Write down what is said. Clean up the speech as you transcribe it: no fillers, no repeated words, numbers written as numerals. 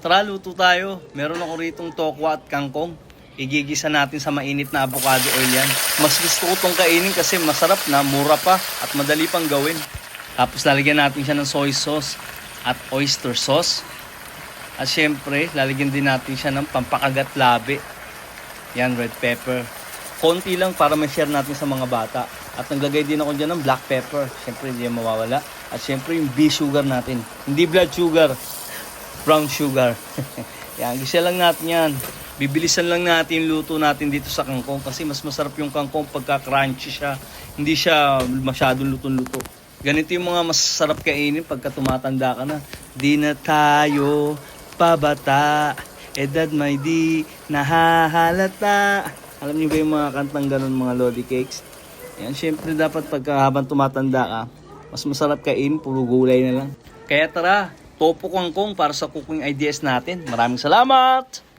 Tara, luto tayo. Meron ako ritong tokwa at kangkong. Igigisa natin sa mainit na avocado oil yan. Mas gusto ko itong kainin kasi masarap na, mura pa at madali pang gawin. Tapos lalagyan natin siya ng soy sauce at oyster sauce. At syempre, lalagyan din natin siya ng pampakagat labi. Yan, red pepper. Konti lang para ma-share natin sa mga bata. At naglagay din ako dyan ng black pepper. Syempre, hindi yan mawawala. At syempre, yung bee sugar natin. Hindi blood sugar, brown sugar. Yan, gisa lang natin yan. Bibilisan lang natin yung luto natin dito sa kangkong kasi mas masarap yung kangkong pagka crunchy siya. Hindi siya masyadong lutong-luto. Ganito yung mga masarap kainin pagka tumatanda ka na. Di na tayo pabata, edad may di nahahalata. Alam niyo ba yung mga kantang ganun, mga lodi cakes? Yan, syempre dapat pagka habang tumatanda ka, mas masarap kainin, puro gulay na lang. Kaya tara, topo kangkong para sa cooking ideas natin. Maraming salamat!